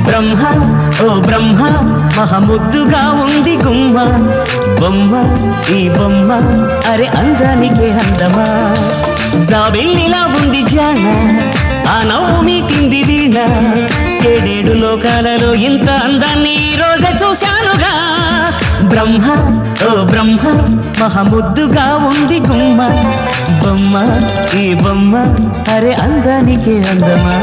బ్రహ్మ ఓ బ్రహ్మ మహముద్దుగా ఉంది గుమ్మ బొమ్మ ఈ బొమ్మ అరే అందానికే అందమా జాబిల్లిలా ఉంది జాన ఆ నవ్వు తింది వీణ ఏడేడు లోకాలలో ఇంత అందాన్ని ఈ రోజే చూశానుగా బ్రహ్మ ఓ బ్రహ్మ మహముద్దుగా ఉంది గుమ్మ బొమ్మ ఈ బొమ్మ అరే అందానికే అందమా